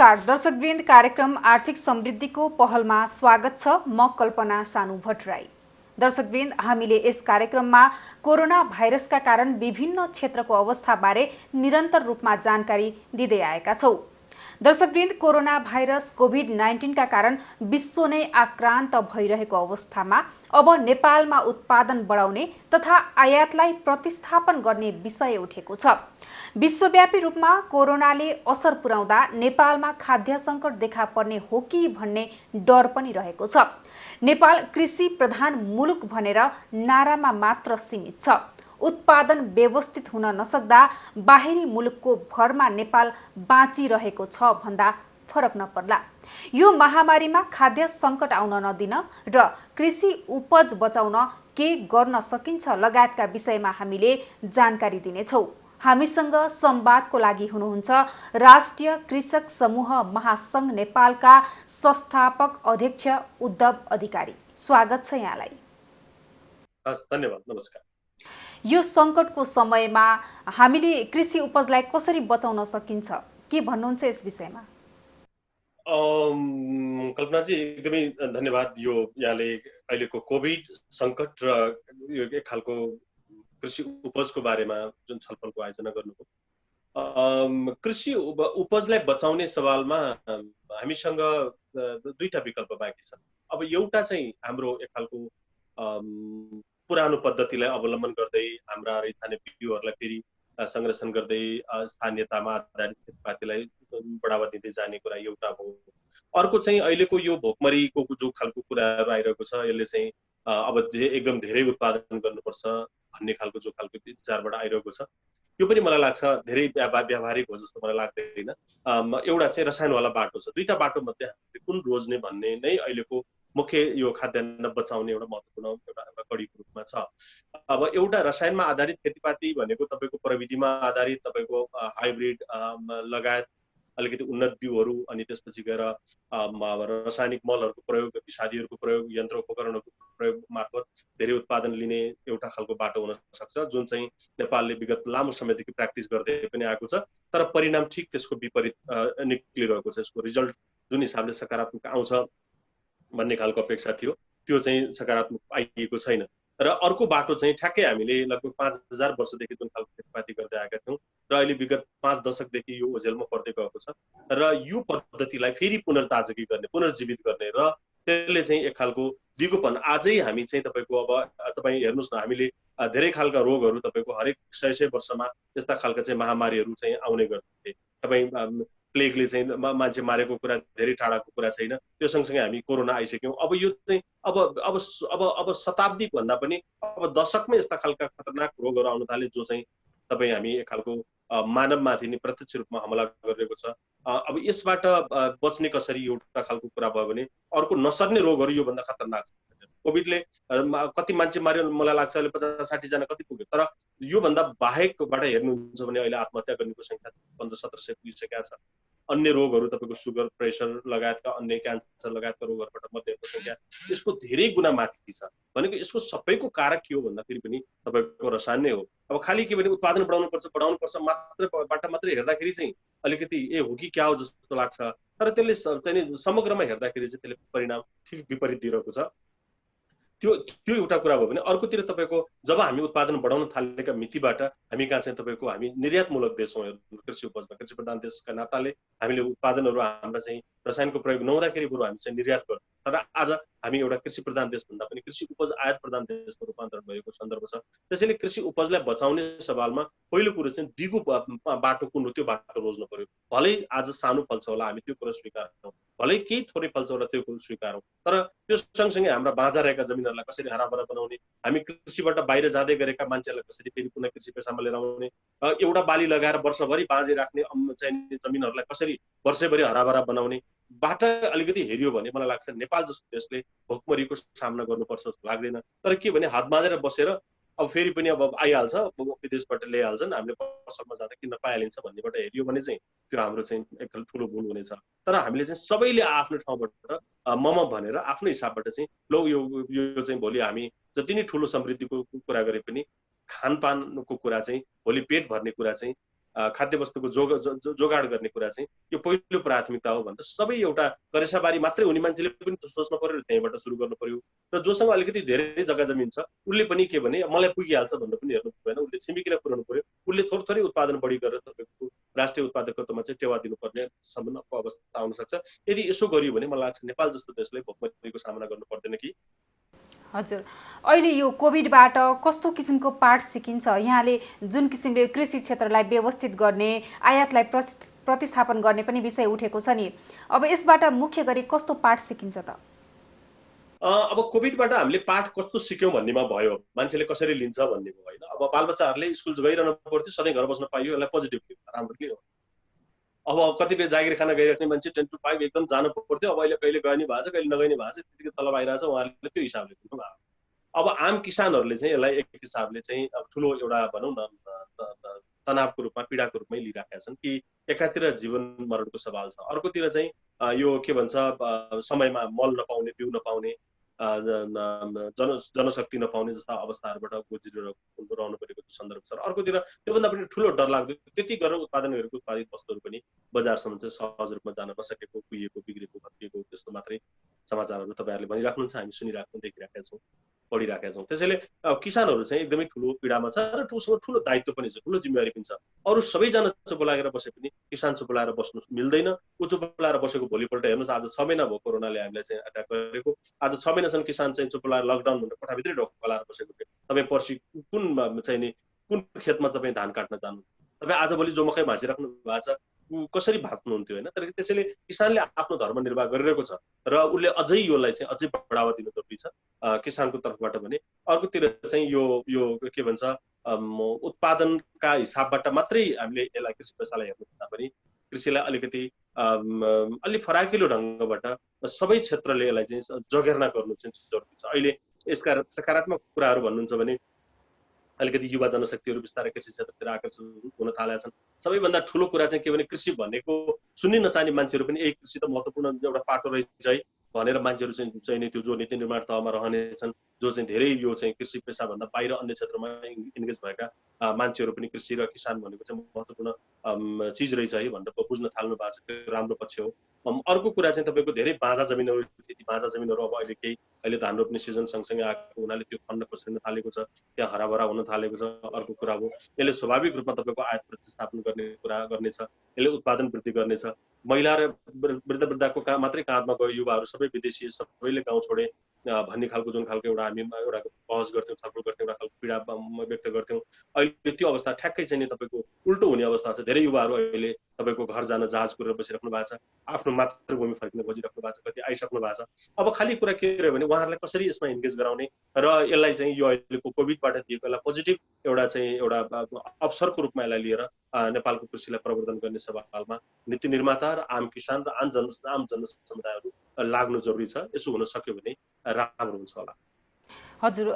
नमस्कार दर्शकवृन्द, कार्यक्रम आर्थिक समृद्धिको पहलमा स्वागत छ। म कल्पना सानु भट्टराई। दर्शकवृन्द, हामीले यस कार्यक्रममा कोरोना भाइरसका कारण विभिन्न क्षेत्रको अवस्थाबारे निरन्तर रूपमा जानकारी दिँदै आएका छौं। दर्शकवृन्द, कोरोना भाइरस कोभिड-19 का कारण विश्व नै आक्रान्त भइरहेको अवस्थामा अब नेपालमा उत्पादन बढाउने तथा आयातलाई प्रतिस्थापन गर्ने विषय उठेको छ। विश्वव्यापी रूपमा कोरोनाले असर पुर्याउँदा नेपालमा खाद्य सङ्कट देखा पर्ने हो कि भन्ने डर पनि रहेको छ। नेपाल कृषि प्रधान मुलुक भनेर नारामा मात्र सीमित छ। उत्पादन व्यवस्थित हुन नसक्दा बाहिरी मुलुकको भरमा नेपाल बाँचिरहेको छ भन्दा फरक नपर्ला। यो महामारीमा खाद्य सङ्कट आउन नदिन र कृषि उपज बचाउन के गर्न सकिन्छ लगायतका विषयमा हामीले जानकारी दिनेछौँ। हामीसँग संवादको लागि हुनुहुन्छ राष्ट्रिय कृषक समूह महासंघ नेपालका संस्थापक अध्यक्ष उद्धव अधिकारी। स्वागत छ यहाँलाई। धन्यवाद। नमस्कार। यो सङ्कटको समयमा हामीले कृषि उपजलाई कसरी बचाउन सकिन्छ, के भन्नुहुन्छ यस विषयमा? कल्पनाजी, एकदमै धन्यवाद। यो यहाँले अहिलेको कोभिड सङ्कट र यो एक खालको कृषि उपजको बारेमा जुन छलफलको आयोजना गर्नुभयो, कृषि उपजलाई बचाउने सवालमा हामीसँग दुईटा विकल्प बाँकी छन्। अब एउटा चाहिँ हाम्रो एक खालको पुरानो पद्धतिलाई अवलम्बन गर्दै हाम्रा रैथाने बिउहरूलाई फेरि संरक्षण गर्दै स्थानीयतामा आधारित खेतीपातीलाई बढावा दिँदै जाने कुरा एउटा हो। अर्को चाहिँ अहिलेको यो भोकमरीको जो खालको कुराहरू आइरहेको छ, यसले चाहिँ अब एकदम धेरै उत्पादन गर्नुपर्छ भन्ने खालको जो खालको विचारबाट आइरहेको छ, यो पनि मलाई लाग्छ धेरै व्यावहारिक हो जस्तो मलाई लाग्दैन। एउटा चाहिँ रसायनवाला बाटो छ। दुईटा बाटो मध्ये हामीले कुन रोज्ने भन्ने नै अहिलेको मुख्य यो खाद्यान्न बचाउने एउटा महत्त्वपूर्ण एउटा कडीको रूपमा छ। अब एउटा रसायनमा आधारित खेतीपाती भनेको तपाईँको प्रविधिमा आधारित, तपाईँको हाइब्रिड लगायत अलिकति उन्नत बिउहरू, अनि त्यसपछि गएर रासायनिक मलहरूको प्रयोग, विषादीहरूको प्रयोग, यन्त्र उपकरणहरूको प्रयोग मार्फत धेरै उत्पादन लिने एउटा खालको बाटो हुन सक्छ, जुन चाहिँ नेपालले विगत लामो समयदेखि प्र्याक्टिस गर्दै पनि आएको छ। तर परिणाम ठिक त्यसको विपरीत निक्लिरहेको छ। यसको रिजल्ट जुन हिसाबले सकारात्मक आउँछ भन्ने खालको अपेक्षा थियो, त्यो चाहिँ सकारात्मक आइएको छैन। र अर्को बाटो चाहिँ ठ्याक्कै हामीले लगभग 5000 वर्षदेखि जुन खालको खेतीपाती गर्दै आएका थियौँ र अहिले विगत 5 दशकदेखि यो ओझेलमा पर्दै गएको छ, र यो पद्धतिलाई फेरि पुनर्ताजगी गर्ने, पुनर्जीवित गर्ने र त्यसले चाहिँ एक खालको दिगोपन आजै हामी चाहिँ तपाईँको अब तपाईँ हेर्नुहोस् न, हामीले धेरै खालका रोगहरू तपाईँको हरेक 100 वर्षमा यस्ता खालका चाहिँ महामारीहरू चाहिँ आउने गर्थे। तपाईँ प्लेगले चाहिँ मान्छे मारेको कुरा धेरै टाढाको कुरा छैन, त्यो सँगसँगै हामी कोरोना आइसक्यौँ। अब यो चाहिँ अब शताब्दी भन्दा पनि अब दशकमै यस्ता खालका खतरनाक रोगहरू आउन थाले, जो चाहिँ तपाईँ हामी एक खालको मानवमाथि नै प्रत्यक्ष रूपमा हमला गरिरहेको छ। अब यसबाट बच्ने कसरी एउटा खालको कुरा भयो भने, अर्को नसर्ने रोगहरू योभन्दा खतरनाक छ। कोभिडले कति मान्छे मार्यो मलाई लाग्छ अहिले 50-60 जना कति पुग्यो। तर योभन्दा बाहेकबाट हेर्नुहुन्छ भने अहिले आत्महत्या गर्नेको सङ्ख्या 1500-1700 पुगिसकेका छ। अन्य रोगहरू तपाईँको सुगर, प्रेसर लगायतका अन्य क्यान्सर लगायतका रोगहरूबाट मर्नेको सङ्ख्या यसको धेरै गुणा माथि छ। भनेको यसको सबैको कारक के हो भन्दाखेरि पनि तपाईँको रसायन नै हो। अब खालि के भने उत्पादन बढाउनुपर्छ मात्रबाट मात्रै हेर्दाखेरि चाहिँ अलिकति हो कि क्या हो जस्तो लाग्छ। तर त्यसले चाहिँ समग्रमा हेर्दाखेरि चाहिँ त्यसले परिणाम ठिक विपरीत दिइरहेको छ। त्यो एउटा कुरा भयो भने, अर्कोतिर तपाईँको जब हामी उत्पादन बढाउन थालेका मितिबाट हामी कहाँ चाहिँ तपाईँको हामी निर्यातमूलक देश हौँ। कृषि उपजमा कृषि प्रधान देशका नाताले हामीले उत्पादनहरू हाम्रा चाहिँ रसायनको प्रयोग नहुँदाखेरि बरु हामी चाहिँ निर्यात गर्छौँ। तर आज हामी एउटा कृषि प्रधान देश भन्दा पनि कृषि उपज आयात प्रधान देशको रूपान्तरण भएको सन्दर्भ छ। त्यसैले कृषि उपजलाई बचाउने सवालमा पहिलो कुरो चाहिँ दिगो बाटो कुन हो त्यो बाटो रोज्नु पर्यो। भलै आज सानो फल्छ होला, हामी त्यो कुरो स्वीकारौँ, भलै केही थोरै फल्छ होला त्यो कुरो स्वीकारौँ। तर त्यो सँगसँगै हाम्रा बाँझा रहेका जमिनहरूलाई कसरी हराभरा बनाउने, हामी कृषिबाट बाहिर जाँदै गरेका मान्छेहरूलाई कसरी फेरि पुनः कृषि पेसामा लिएर आउने, एउटा बाली लगाएर वर्षभरि बाँझै राख्ने चाहिँ जमिनहरूलाई कसरी वर्षैभरि हराभरा बनाउने बाट अलिकति हेऱ्यो भने मलाई लाग्छ नेपाल जस्तो देशले भोकमरीको सामना गर्नुपर्छ जस्तो लाग्दैन। तर के भने हात बाँधेर बसेर अब फेरि पनि अब आइहाल्छ, विदेशबाट ल्याइहाल्छन्, हामीले पसलमा जाँदा किन्न पाइहालिन्छ भन्नेबाट हेऱ्यो भने चाहिँ त्यो हाम्रो चाहिँ एकदम ठुलो भुल हुनेछ। तर हामीले चाहिँ सबैले आफ्नो ठाउँबाट मम भनेर आफ्नो हिसाबबाट चाहिँ लो यो चाहिँ भोलि हामी जति नै ठुलो समृद्धिको कुरा गरे पनि खानपानको कुरा चाहिँ भोलि पेट भर्ने कुरा चाहिँ खाद्य वस्तुको जोगाड गर्ने कुरा चाहिँ यो पहिलो प्राथमिकता हो भनेर सबै एउटा करेसाबारी मात्रै हुने मान्छेले पनि सोच्नु पर्यो र त्यहीँबाट सुरु गर्नु पर्यो। र जोसँग अलिकति धेरै जग्गा जमिन छ उसले पनि के भने मलाई पुगिहाल्छ भनेर पनि हेर्नु भएन, उसले छिमेकीलाई पुर्याउनु पर्यो। उसले थोरै थोरै उत्पादन बढी गरेर तपाईँको राष्ट्रिय उत्पादकत्वमा चाहिँ टेवा दिनुपर्ने सम्बन्धको अवस्था आउन सक्छ। यदि यसो गरियो भने मलाई लाग्छ नेपाल जस्तो देशले भोकमरीको सामना गर्नु पर्दैन कि। हजुर, अहिले यो कोभिडबाट कस्तो किसिमको पाठ सिकिन्छ? यहाँले जुन किसिमले कृषि क्षेत्रलाई व्यवस्थित गर्ने, आयातलाई प्रतिस्थापन गर्ने पनि विषय उठेको छ नि, अब यसबाट मुख्य गरी कस्तो पाठ सिकिन्छ त? अब कोभिडबाट हामीले पाठ कस्तो सिक्यौँ भन्नेमा भयो, मान्छेले कसरी लिन्छ भन्ने भयो होइन। अब बालबच्चाहरूले स्कुल गइरहनु पर्थ्यो, सधैँ घर बस्न पाइयो, यसलाई पोजिटिभ राम्रो के हो। अब कतिपय जागिर खान गइराख्ने मान्छे 10 to 5 एकदम जानु पर्थ्यो, अब अहिले कहिले गए नि भएको छ, कहिले नगए नि भएको छ, त्यतिकै तलब आइरहेछ, उहाँहरूले त्यो हिसाबले दिनु भएको। अब आम किसानहरूले चाहिँ यसलाई एक हिसाबले चाहिँ ठुलो एउटा भनौँ न तनावको रूपमा, पीडाको रूपमै लिइराखेका छन् कि एकातिर जीवन मरणको सवाल छ, अर्कोतिर चाहिँ यो के भन्छ समयमा मल नपाउने, बिउ नपाउने, जनशक्ति नपाउने जस्ता अवस्थाहरूबाट गुज्रिरहनु परेको सन्दर्भ छ। अर्कोतिर त्योभन्दा पनि ठुलो डरलाग्दो त्यति गरेर उत्पादन गरेको उत्पादित वस्तुहरू पनि बजारसम्म चाहिँ सहज रूपमा जान नसकेको, कुहिएको, बिग्रेको, भत्किएको त्यस्तो मात्रै समाचारहरू तपाईँहरूले भनिराख्नुहुन्छ, हामी सुनिराख्छौँ, देखिराखेका छौँ, पढिराखेका छौँ। त्यसैले किसानहरू चाहिँ एकदमै ठुलो पीडामा छ र उसँग ठुलो दायित्व पनि छ, ठुलो जिम्मेवारी पनि छ। अरू सबैजना चुप लागेर बसे पनि किसान चुप लागेर बस्नु मिल्दैन। ऊ चुप लागेर बसेको भोलिपल्ट हेर्नुहोस्, आज 6 महिना भयो कोरोनाले हामीलाई चाहिँ अट्याक गरेको, आज 6 महिनासम्म किसान चाहिँ चुप लागेर लकडाउन भनेर कोठाभित्रै ढोका लाएर बसेको थियो। तपाईँ पर्सि कुन चाहिँ नि कुन खेतमा तपाईँ धान काट्न जानु, तपाईँ आजभोलि जो मकै भाँचिराख्नु भएको छ कसरी भाग्नुहुन्थ्यो होइन। तर त्यसैले किसानले आफ्नो धर्म निर्वाह गरिरहेको छ र उसले अझै योलाई चाहिँ अझै बढावा दिनु जरुरी छ किसानको तर्फबाट भने। अर्कोतिर चाहिँ यो के भन्छ उत्पादनका हिसाबबाट मात्रै हामीले यसलाई कृषि पेसालाई हेर्नु पर्दा पनि कृषिलाई अलिकति अलि फराकिलो ढङ्गबाट सबै क्षेत्रले यसलाई चाहिँ जगेर्ना गर्नु चाहिँ जरुरी छ। अहिले यसका सकारात्मक कुराहरू भन्नुहुन्छ भने अलिकति युवा जनशक्तिहरू बिस्तारै कृषि क्षेत्रतिर आकर्षित हुन थालेका छन्। सबैभन्दा ठुलो कुरा चाहिँ के भने कृषि भनेको सुन्नै नचाहने मान्छेहरू पनि यही कृषि त महत्त्वपूर्ण एउटा पाटो रहेछ है भनेर मान्छेहरू चाहिँ नि त्यो जो नीति निर्माण तहमा रहनेछन्, जो चाहिँ धेरै यो चाहिँ कृषि पेसाभन्दा बाहिर अन्य क्षेत्रमा इन्गेज भएका मान्छेहरू पनि कृषि र किसान भनेको चाहिँ महत्त्वपूर्ण चिज रहेछ है भनेर बुझ्न थाल्नु भएको छ। त्यो राम्रो पक्ष हो। अर्को कुरा चाहिँ तपाईँको धेरै बाँझा जमिनहरू, त्यति बाँझा जमिनहरू अब अहिले धान रोप्ने सिजन सँगसँगै आएको हुनाले त्यो खन्न खोस्रिन थालेको छ, त्यहाँ हराभरा हुन थालेको छ। अर्को कुरा हो यसले स्वाभाविक रूपमा तपाईँको आयात प्रतिस्थापन गर्ने कुरा गर्नेछ, यसले उत्पादन वृद्धि गर्नेछ। महिला र वृद्धको मात्रै काँधमा गयो, युवाहरू सबै विदेशी, सबैले गाउँ छोडे भन्ने खालको जुन खालको एउटा हामी एउटा बहस गर्थ्यौँ, छलफल गर्थ्यौँ, एउटा खालको पीडा व्यक्त गर्थ्यौँ। अहिले त्यो अवस्था ठ्याक्कै चाहिँ नि तपाईँको उल्टो हुने अवस्था छ। धेरै युवाहरू अहिले तपाईँको घर जान जहाज कुरेर बसिराख्नु भएको छ, आफ्नो मातृभूमि फर्किन खोजिराख्नु भएको छ, कति आइसक्नु भएको छ। अब खालि कुरा के रह्यो भने उहाँहरूलाई कसरी यसमा इन्गेज गराउने र यसलाई चाहिँ यो अहिलेको कोभिडबाट दिएको यसलाई पोजिटिभ एउटा चाहिँ एउटा अवसरको रूपमा यसलाई लिएर नेपालको कृषिलाई प्रवर्धन गर्ने सवालमा नीति निर्माता र आम किसान र आम जनसमुदायहरू लाग्नु जरुरी छ। यसो हुन सक्यो भने राम्रो हुन्छ होला। हजुर,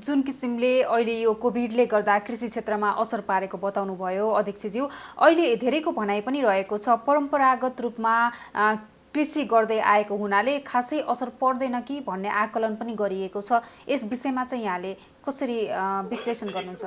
जुन किसिमले अहिले यो कोभिडले गर्दा कृषि क्षेत्रमा असर पारेको बताउनु भयो अध्यक्षज्यू, अहिले धेरैको भनाइ पनि रहेको छ परम्परागत रूपमा कृषि गर्दै आएको हुनाले खासै असर पर्दैन कि भन्ने आकलन पनि गरिएको छ। यस विषयमा चाहिँ यहाँले कसरी विश्लेषण गर्नुहुन्छ?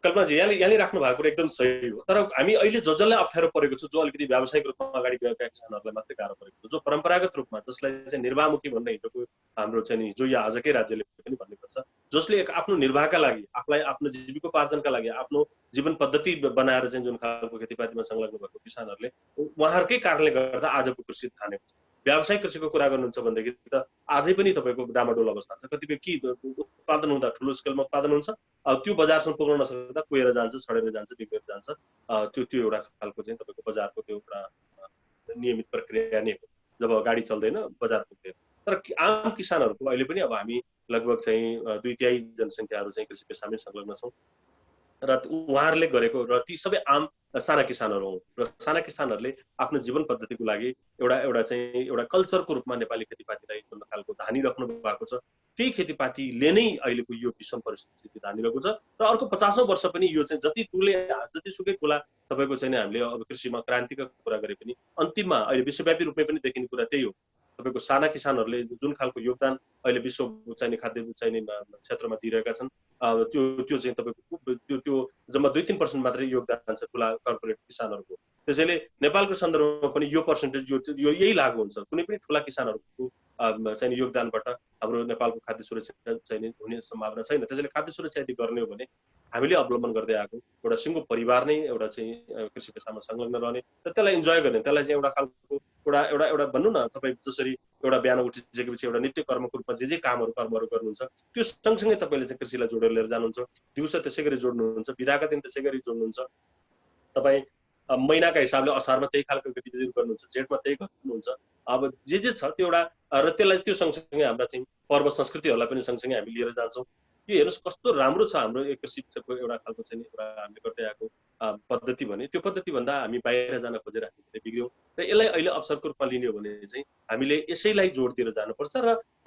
कल्पनाजी यहाँले राख्नु भएको कुरा एकदम सही हो। तर हामी अहिले जसलाई अप्ठ्यारो परेको छ, जो अलिकति व्यावसायिक रूपमा अगाडि गएका किसानहरूलाई मात्रै गाह्रो परेको छ। जो परम्परागत रूपमा जसलाई चाहिँ निर्वाहमुखी भन्ने हिजोको हाम्रो चाहिँ नि जो या आजकै राज्यले पनि भन्ने गर्छ, जसले आफ्नो निर्वाहका लागि, आफूलाई आफ्नो जीविकोपार्जनका लागि आफ्नो जीवन पद्धति बनाएर चाहिँ जुन खालको खेतीपातीमा संलग्न भएको किसानहरूले उहाँहरूकै कारणले गर्दा आजको कृषि थानेको छ। व्यावसायिक कृषिको कुरा गर्नुहुन्छ भनेदेखि त आजै पनि तपाईँको डामाडोल अवस्था छ। कतिपय कि उत्पादन हुँदा ठुलो स्केलमा उत्पादन हुन्छ, त्यो बजारसम्म पुग्न नसक्दा कुहेर जान्छ, सडेर जान्छ, बिग्रेर जान्छ। त्यो एउटा खालको चाहिँ तपाईँको बजारको त्यो एउटा नियमित प्रक्रिया नै हो। जब गाडी चल्दैन बजार पुग्दैन। तर आम किसानहरूको अहिले पनि अब हामी लगभग चाहिँ 2/3 जनसङ्ख्याहरू चाहिँ कृषि पेसामै संलग्न छौँ र उहाँहरूले गरेको र ती सबै आम साना किसानहरू हुन् र साना किसानहरूले आफ्नो जीवन पद्धतिको लागि एउटा चाहिँ एउटा कल्चरको रूपमा नेपाली खेतीपातीलाई जुन खालको धानिराख्नु भएको छ, त्यही खेतीपातीले नै अहिलेको यो विषम परिस्थिति धानिरहेको छ। र अर्को 50औं वर्ष पनि यो चाहिँ जतिसुकै कुरा तपाईँको चाहिँ हामीले अब कृषिमा क्रान्तिका कुरा गरे पनि अन्तिममा अहिले विश्वव्यापी रूपमै पनि देखिने कुरा त्यही हो। तपाईँको साना किसानहरूले जुन खालको योगदान अहिले विश्व चाहिने खाद्य चाहिने क्षेत्रमा दिइरहेका छन् त्यो चाहिँ तपाईँको त्यो जम्मा 2-3% मात्रै योगदान छ ठुला कर्पोरेट किसानहरूको। त्यसैले नेपालको सन्दर्भमा पनि यो पर्सेन्टेज यो यही लागू हुन्छ। कुनै पनि ठुला किसानहरूको चाहिने योगदानबाट हाम्रो नेपालको खाद्य सुरक्षा चाहिने हुने सम्भावना छैन। त्यसैले खाद्य सुरक्षा यदि गर्ने हो भने हामीले अवलम्बन गर्दै आएको एउटा सिङ्गो परिवार नै एउटा चाहिँ कृषि पेसामा संलग्न रहने र त्यसलाई इन्जोय गर्ने, त्यसलाई चाहिँ एउटा खालको एउटा भन्नु न, तपाईँ जसरी एउटा बिहान उठिसकेपछि एउटा नित्य कर्मको रूपमा जे कर्महरू गर्नुहुन्छ त्यो सँगसँगै तपाईँले चाहिँ कृषिलाई जोडेर लिएर जानुहुन्छ। दिउँसो त्यसै गरी जोड्नुहुन्छ, बिदाका दिन त्यसै गरी जोड्नुहुन्छ, तपाईँ महिनाका हिसाबले असारमा त्यही खालको गतिविधिहरू गर्नुहुन्छ, जेठमा त्यही गर्नुहुन्छ। अब जे छ त्यो एउटा र त्यसलाई त्यो सँगसँगै हाम्रा चाहिँ पर्व संस्कृतिहरूलाई पनि सँगसँगै हामी लिएर जान्छौँ। यो हेर्नुहोस् कस्तो राम्रो छ हाम्रो एक शिक्षाको एउटा खालको चाहिँ एउटा हामीले गर्दै आएको पद्धति भने त्यो पद्धति भन्दा हामी बाहिर जान खोजेर हामी बिग्रियौँ र यसलाई अहिले अवसरको रूपमा लिने हो भने चाहिँ हामीले यसैलाई जोड दिएर जानुपर्छ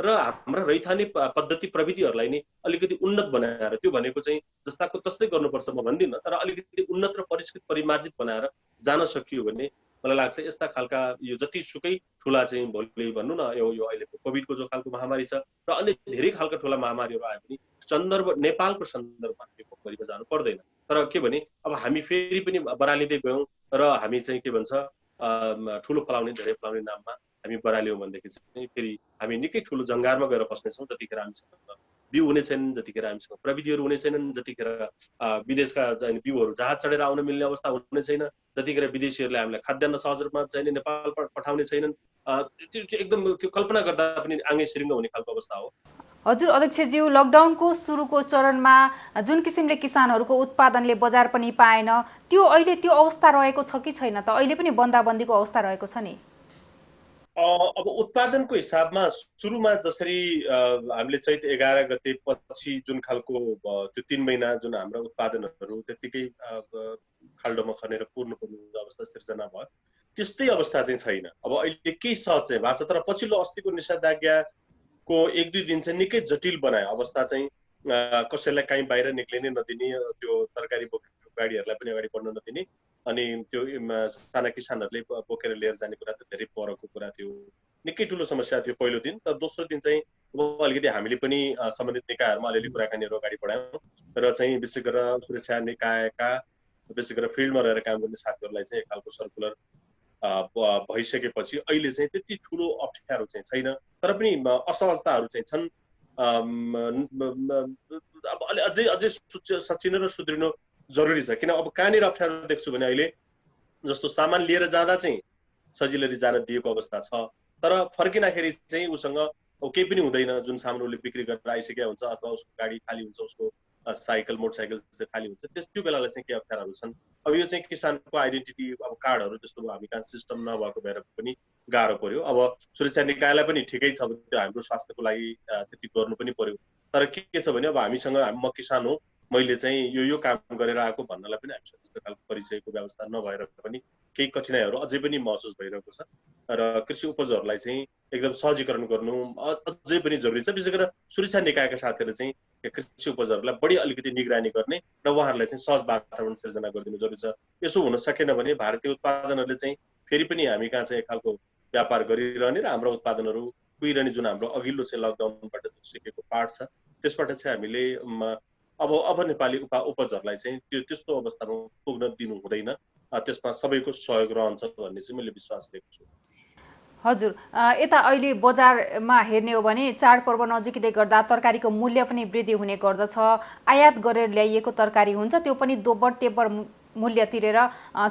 र हाम्रा रैथाने पद्धति प्रविधिहरूलाई नै अलिकति उन्नत बनाएर, त्यो भनेको चाहिँ जस्ताको तस्तै गर्नुपर्छ म भन्दिनँ, तर अलिकति उन्नत र परिष्कृत परिमार्जित बनाएर जान सकियो भने मलाई लाग्छ यस्ता खालका यो जतिसुकै ठुला चाहिँ भोलि भन्नु न यो अहिलेको कोभिडको जो खालको महामारी छ र अन्य धेरै खालका ठुला महामारीहरू आयो भने नेपालको सन्दर्भमा हामी पोखरीमा जानु पर्दैन। तर के भने अब हामी फेरि पनि बरालिँदै गयौँ र हामी चाहिँ के भन्छ ठुलो फलाउने धेरै फलाउने नाममा हामी बराल्यौँ भनेदेखि चाहिँ फेरि हामी निकै ठुलो जङ्गारमा गएर फस्नेछौँ। जतिखेर हामीसँग बिउ हुने छैनन्, जतिखेर हामीसँग प्रविधिहरू हुने छैनन्, जतिखेर विदेशका चाहिँ बिउहरू जहाज चढेर आउन मिल्ने अवस्था हुने छैन, जतिखेर विदेशीहरूले हामीलाई खाद्यान्न सहज रूपमा चाहिँ नेपाल पठाउने छैनन्, त्यो एकदम त्यो कल्पना गर्दा पनि आँगै सिरिङ्ग हुने खालको अवस्था हो। हजुर अध्यक्षज्यू, लकडाउनको सुरुको चरणमा जुन किसिमले किसानहरूको उत्पादनले बजार पनि पाएन, त्यो अहिले त्यो अवस्था रहेको छ कि छैन त? अहिले पनि बन्दाबन्दीको अवस्था रहेको छ नि? अब उत्पादनको हिसाबमा सुरुमा जसरी हामीले चैत 11 गते पछि जुन खालको त्यो 3 महिना जुन हाम्रो उत्पादनहरू त्यतिकै खाल्डोमा खनेर पुर्नुपर्ने अवस्था सिर्जना भयो, त्यस्तै अवस्था चाहिँ छैन। अब अहिले केही सहज चाहिँ भएको छ, तर पछिल्लो अस्तिको निषेधाज्ञाको 1-2 दिन चाहिँ निकै जटिल बनायो अवस्था चाहिँ। कसैलाई कहीँ बाहिर निक्लिनै नदिने, त्यो तरकारी बोकेको गाडीहरूलाई पनि अगाडि बढ्न नदिने, अनि त्यो साना किसानहरूले बोकेर लिएर जाने कुरा त धेरै परको कुरा थियो, निकै ठुलो समस्या थियो पहिलो दिन। तर दोस्रो दिन चाहिँ अलिकति हामीले पनि सम्बन्धित निकायहरूमा अलिअलि कुराकानीहरू अगाडि बढायौँ र चाहिँ विशेष गरेर सुरक्षा निकायका विशेष गरेर फिल्डमा रहेर काम गर्ने साथीहरूलाई चाहिँ एक खालको सर्कुलर भइसकेपछि अहिले चाहिँ त्यति ठुलो अप्ठ्यारो चाहिँ छैन, तर पनि असहजताहरू चाहिँ छन्। अब अझै सचिन र सुध्रिनु जरुरी छ, किन अब कहाँनिर अप्ठ्यारो देख्छु भने अहिले जस्तो सामान लिएर जाँदा चाहिँ सजिलरी जान दिएको अवस्था छ, तर फर्किँदाखेरि चाहिँ उसँग केही पनि हुँदैन। जुन सामान उसले बिक्री गरेर आइसकेको हुन्छ अथवा उसको गाडी खाली हुन्छ, उसको साइकल मोटरसाइकल चाहिँ खाली हुन्छ, त्यो बेलालाई चाहिँ के अप्ठ्याराहरू छन्। अब यो चाहिँ किसानको आइडेन्टिटी अब कार्डहरू जस्तो हामी कहाँ सिस्टम नभएको भएर पनि गाह्रो पर्यो। अब सुरक्षा निकायलाई पनि ठिकै छ, त्यो हाम्रो स्वास्थ्यको लागि त्यति गर्नु पनि पर्यो, तर के छ भने अब हामीसँग म किसान हो, मैले चाहिँ यो काम गरेर आएको भन्नलाई पनि हामीसँग त्यस्तो खालको परिचयको व्यवस्था नभएर पनि केही कठिनाइहरू अझै पनि महसुस भइरहेको छ र कृषि उपजहरूलाई चाहिँ एकदम सहजीकरण गर्नु अझै पनि जरुरी छ। विशेष गरेर सुरक्षा निकायका साथीहरूले चाहिँ कृषि उपजहरूलाई बढी अलिकति निगरानी गर्ने र उहाँहरूलाई चाहिँ सहज वातावरण सिर्जना गरिदिनु जरुरी छ। यसो हुन सकेन भने भारतीय उत्पादनहरूले चाहिँ फेरि पनि हामी कहाँ चाहिँ एक खालको व्यापार गरिरहने र हाम्रो उत्पादनहरू पुगिरहने जुन हाम्रो अघिल्लो चाहिँ लकडाउनबाट सिकेको पाठ छ त्यसबाट चाहिँ हामीले अब नेपाली उपजहरूलाई चाहिँ त्यस्तो अवस्थामा पुग्न दिनु हुँदैन, त्यसमा सबैको सहयोग रहन्छ भन्ने चाहिँ मैले विश्वास लिएको छु। हजुर, यता अहिले बजारमा हेर्ने हो भने चाडपर्व नजिकै गर्दा तरकारीको मूल्य पनि वृद्धि हुने गर्दछ। आयात गरेर ल्याइएको तरकारी हुन्छ, त्यो पनि दोब्बर तेब्बर मूल्य तिरेर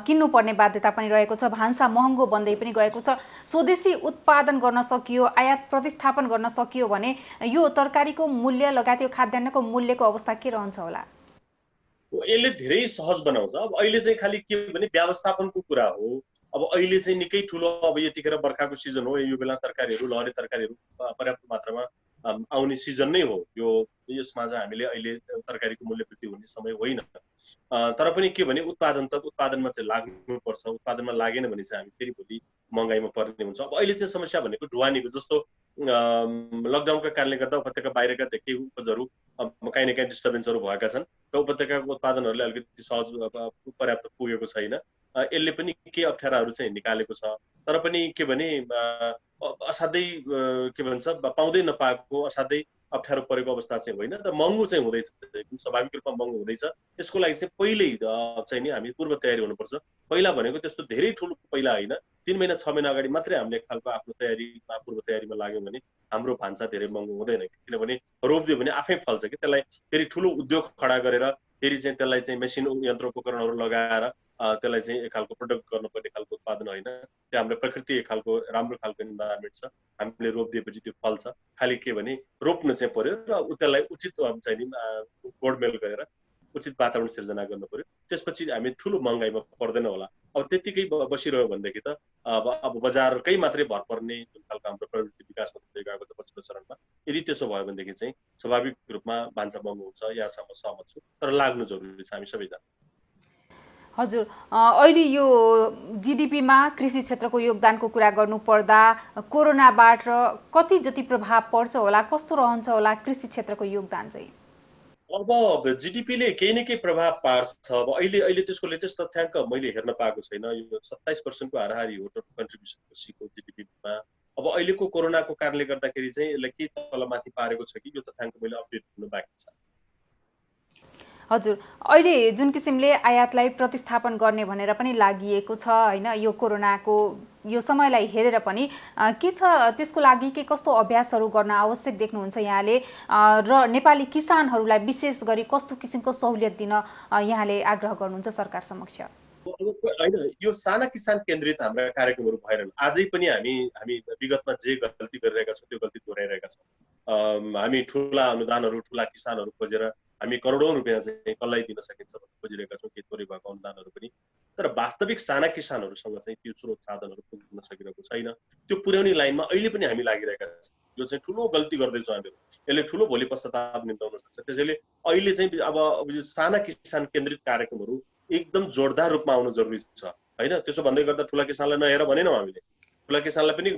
किन्नुपर्ने बाध्यता पनि रहेको छ। भान्सा महँगो बन्दै पनि गएको छ। स्वदेशी उत्पादन गर्न सकियो, आयात प्रतिस्थापन गर्न सकियो भने यो तरकारीको मूल्य लगायत यो खाद्यान्नको मूल्यको अवस्था के रहन्छ होला? यसले धेरै सहज बनाउँछ। अब अहिले चाहिँ खालि के भने व्यवस्थापनको कुरा हो। अब अहिले चाहिँ निकै ठुलो अब यतिखेर बर्खाको सिजन हो, यो बेला तरकारीहरू लहरे तरकारीहरू पर्याप्त मात्रामा आउने सिजन नै हो। यसमा चाहिँ हामीले अहिले तरकारीको मूल्य वृद्धि हुने समय होइन, तर पनि के भने उत्पादनमा चाहिँ लाग्नुपर्छ। उत्पादनमा लागेन भने चाहिँ हामी फेरि भोलि महँगाइमा पर्ने हुन्छ। अब अहिले चाहिँ समस्या भनेको ढुवानीको, जस्तो लकडाउनका कारणले गर्दा उपत्यका बाहिरका केही उपजहरू काहीँ न काहीँ डिस्टर्बेन्सहरू भएका छन् र उपत्यकाको उत्पादनहरूले अलिकति सहज पर्याप्त पुगेको छैन यसले पनि के अप्ठ्याराहरू चाहिँ निकालेको छ। तर पनि के भने असाध्यै के भन्छ पाउँदै नपाएको असाध्यै अप्ठ्यारो परेको अवस्था चाहिँ होइन। तर महँगो चाहिँ हुँदैछ, एकदम स्वाभाविक रूपमा महँगो हुँदैछ। यसको लागि चाहिँ पहिल्यै चाहिँ नि हामी पूर्व तयारी हुनुपर्छ। पहिला भनेको त्यस्तो धेरै ठुलो पहिला होइन, 3 महिना 6 महिना अगाडि मात्रै हामीले एक खालको आफ्नो तयारीमा पूर्व तयारीमा लाग्यौँ भने हाम्रो भान्सा धेरै महँगो हुँदैन। किनभने रोपिदियो भने आफै फल्छ कि त्यसलाई फेरि ठुलो उद्योग खडा गरेर फेरि चाहिँ त्यसलाई चाहिँ मेसिन यन्त्र उपकरणहरू लगाएर त्यसलाई चाहिँ एक खालको प्रोडक्ट गर्नुपर्ने खालको उत्पादन होइन। त्यो हाम्रो प्रकृति एक खालको राम्रो खालको इन्भाइरोमेन्ट छ, हामीले रोपिदिएपछि त्यो फल्छ। खालि के भने रोप्नु चाहिँ पर्यो र त्यसलाई उचित चाहिँ नि गोडमेल गरेर उचित वातावरण सिर्जना गर्नु पर्यो। त्यसपछि हामी ठुलो महँगाइमा पर्दैन होला। अब त्यतिकै बसिरह्यो भनेदेखि त अब बजारकै मात्रै भर पर्ने जुन खालको हाम्रो प्रवृत्ति विकास हुँदै गएको छ पछिल्लो चरणमा, यदि त्यसो भयो भनेदेखि चाहिँ स्वाभाविक रूपमा भान्सा महँगो हुन्छ, यहाँसम्म सहमत छु। तर लाग्नु जरुरी छ हामी सबैजना। हजुर, अहिले यो जीडीपीमा कृषि क्षेत्रको योगदानको कुरा गर्नुपर्दा कोरोनाबाट कति जति प्रभाव पर्छ होला, कस्तो रहन्छ होला कृषि क्षेत्रको योगदान चाहिँ? अब जीडीपीले केही न केही प्रभाव पार्छ। अब अहिले त्यसको लेटेस्ट तथ्याङ्क मैले हेर्न पाएको छैन। यो 27% हाराहारी हो टोटल कन्ट्रिब्युसन कृषिको जीडीपीमा। अब अहिलेको कोरोनाको कारणले गर्दाखेरि चाहिँ यसलाई केही तलमाथि पारेको छ कि यो तथ्याङ्क मैले अपडेट हुन बाँकी छ। हजुर, अहिले जुन किसिमले आयातलाई प्रतिस्थापन गर्ने भनेर पनि लागिएको छ हैन, यो कोरोनाको यो समयलाई हेरेर पनि के छ त्यसको लागि के कस्तो अभ्यासहरू गर्न आवश्यक देख्नुहुन्छ यहाँले, र नेपाली किसानहरूलाई विशेष गरी कस्तो किसिमको सहुलियत दिन यहाँले आग्रह गर्नुहुन्छ सरकार समक्ष? होइन, यो साना किसान केन्द्रित हाम्रा कार्यक्रमहरू भएनन्। आजै पनि हामी विगतमा जे गल्ती गरिरहेका छौँ त्यो गल्ती दोहोऱ्याइरहेका छौँ। हामी ठुला अनुदानहरू ठुला किसानहरू खोजेर हामी करोडौँ रुपियाँ चाहिँ कसलाई दिन सकिन्छ भनेर खोजिरहेका छौँ, केही थोरै भएको अनुदानहरू पनि। तर वास्तविक साना किसानहरूसँग चाहिँ त्यो स्रोत साधनहरू पुग्न सकिरहेको छैन। त्यो पुर्याउने लाइनमा अहिले पनि हामी लागिरहेका छौँ। यो चाहिँ ठुलो गल्ती गर्दैछौँ हामीहरू। यसले ठुलो भोलि पश्चाताप निम्ताउन सक्छ। त्यसैले अहिले चाहिँ अब यो साना किसान केन्द्रित कार्यक्रमहरू एकदम जोरदार रूपमा आउनु जरुरी छ होइन। त्यसो भन्दै गर्दा ठुला किसानलाई नहेर भनेनौँ हामीले, ठुला किसानलाई पनि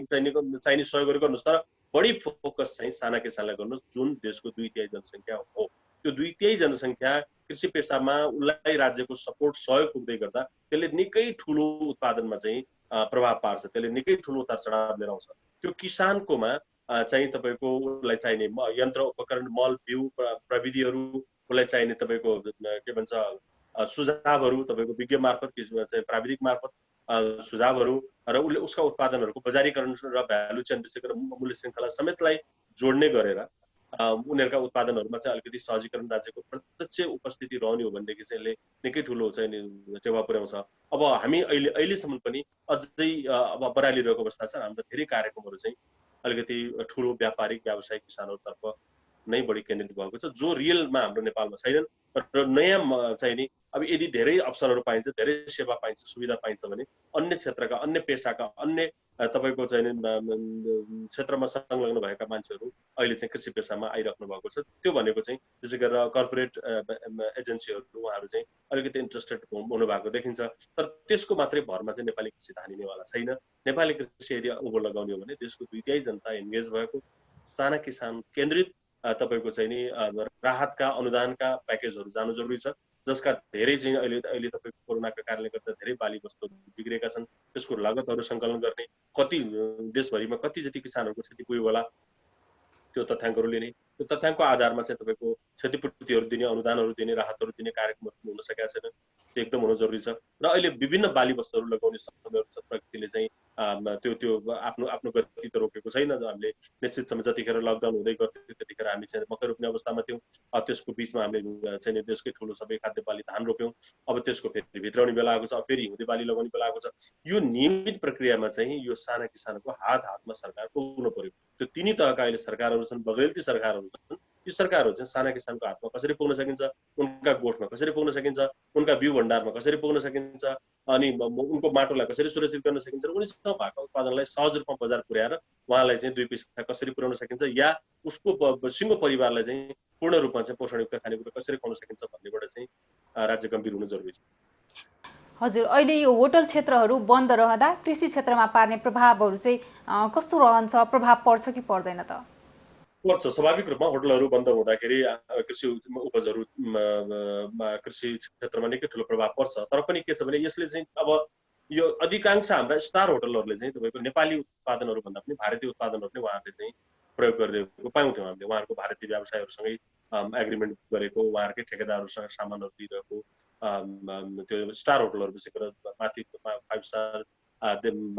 चाहिने सहयोगहरू गर्नुहोस्, तर बढी फोकस चाहिँ साना किसानलाई गर्नुहोस्, जुन देशको 2/3 जनसङ्ख्या हो। त्यो 2/3 जनसङ्ख्या कृषि पेसामा उसलाई राज्यको सपोर्ट सहयोग पुग्दै गर्दा त्यसले निकै ठुलो उत्पादनमा चाहिँ प्रभाव पार्छ, त्यसले निकै ठुलो उतार चढाव लिएर आउँछ। त्यो किसानकोमा चाहिँ तपाईँको उसलाई चाहिने यन्त्र उपकरण मल बिउ प्रविधिहरू, उसलाई चाहिने तपाईँको के भन्छ सुझावहरू, तपाईँको विज्ञ मार्फत चाहिँ प्राविधिक मार्फत सुझावहरू र उसले उसका उत्पादनहरूको बजारीकरण र भ्यालु चेन विशेष गरेर मूल्य श्रृङ्खला समेतलाई जोड्ने गरेर उनीहरूका उत्पादनहरूमा चाहिँ अलिकति सहजीकरण राज्यको प्रत्यक्ष उपस्थिति रहने हो भनेदेखि चाहिँ यसले निकै ठुलो चाहिँ टेवा पुर्याउँछ। अब हामी अहिलेसम्म पनि अझै अब बरालिरहेको अवस्था छ। हाम्रो धेरै कार्यक्रमहरू चाहिँ अलिकति ठुलो व्यापारिक व्यावसायिक किसानहरूतर्फ नै बढी केन्द्रित भएको छ, जो रियलमा हाम्रो नेपालमा छैनन्। र नयाँ चाहिँ नि अब यदि धेरै अवसरहरू पाइन्छ, धेरै सेवा पाइन्छ, सुविधा पाइन्छ भने अन्य क्षेत्रका अन्य पेसाका अन्य तपाईँको चाहिँ क्षेत्रमा संलग्न भएका मान्छेहरू अहिले चाहिँ कृषि पेसामा आइराख्नु भएको छ। त्यो भनेको चाहिँ त्यसै गरेर कर्पोरेट एजेन्सीहरू उहाँहरू चाहिँ अलिकति इन्ट्रेस्टेड हुनु भएको देखिन्छ। तर त्यसको मात्रै भरमा चाहिँ नेपाली कृषि धानिनेवाला छैन। नेपाली कृषि यदि उँभो लगाउने हो भने देशको 2/3 जनता इन्गेज भएको साना किसान केन्द्रित तपाईँको चाहिँ नि राहतका अनुदानका प्याकेजहरू जानु जरुरी छ, जसका धेरै चाहिँ अहिले तपाईँको कोरोनाका कारणले गर्दा धेरै बाली वस्तुहरू बिग्रेका छन्। त्यसको लागतहरू सङ्कलन गर्ने, कति देशभरिमा कति जति किसानहरूको क्षति पुग्यो होला त्यो तथ्याङ्कहरू लिने, त्यो तथ्याङ्कको आधारमा चाहिँ तपाईँको क्षतिपूर्तिहरू दिने, अनुदानहरू दिने, राहतहरू दिने कार्यक्रमहरू हुन सकेका छैन। त्यो एकदम हुनु जरुरी छ। र अहिले विभिन्न बाली वस्तुहरू लगाउने समयहरू छ, प्रकृतिले चाहिँ त्यो आफ्नो गति त रोकेको छैन। हामीले निश्चित समय जतिखेर लकडाउन हुँदै गर्थ्यो त्यतिखेर हामी चाहिँ मकै रोप्ने अवस्थामा थियौँ। त्यसको बिचमा हामीले चाहिँ देशकै ठुलो सबै खाद्य बाली धान रोप्यौँ। अब त्यसको फेरि भित्राउने बेला आएको छ, फेरि हिउँदे बाली लगाउने बेला आएको छ। यो नियमित प्रक्रियामा चाहिँ यो साना किसानको हातमा सरकार पुग्नु पर्यो। त्यो तिनै तहका अहिले सरकारहरू छन्, बगैलती सरकारहरू छन्। यो सरकारहरू चाहिँ साना किसानको हातमा कसरी पुग्न सकिन्छ, उनका गोठमा कसरी पुग्न सकिन्छ, उनका बिउ भण्डारमा कसरी पुग्न सकिन्छ, अनि उनको माटोलाई कसरी सुरक्षित गर्न सकिन्छ, र उनीसँग भएको उत्पादनलाई सहज रूपमा बजार पुर्याएर उहाँलाई चाहिँ 2 पैसा कसरी पुर्याउन सकिन्छ, या उसको सिङ्गो परिवारलाई चाहिँ पूर्ण रूपमा चाहिँ पोषणयुक्त खानेकुरा कसरी खुवाउन सकिन्छ भन्नेबाट चाहिँ राज्य गम्भीर हुनु जरुरी छ। हजुर, अहिले यो होटल क्षेत्रहरू बन्द रहँदा कृषि क्षेत्रमा पार्ने प्रभावहरू चाहिँ कस्तो रहन्छ, प्रभाव पर्छ कि पर्दैन त? पर्छ। स्वाभाविक रूपमा होटलहरू बन्द हुँदाखेरि कृषि उपजहरूमा कृषि क्षेत्रमा निकै ठुलो प्रभाव पर्छ। तर पनि के छ भने यसले चाहिँ अब यो अधिकांश हाम्रा स्टार होटलहरूले चाहिँ तपाईँको नेपाली उत्पादनहरू भन्दा पनि भारतीय उत्पादनहरू नै उहाँहरूले चाहिँ प्रयोग गरिरहेको पाउँथ्यौँ हामीले। उहाँहरूको भारतीय व्यवसायहरूसँगै एग्रिमेन्ट गरेको, उहाँहरूकै ठेकेदारहरूसँग सामानहरू दिइरहेको त्यो स्टार होटलहरू विशेष गरेर माथि 5 स्टार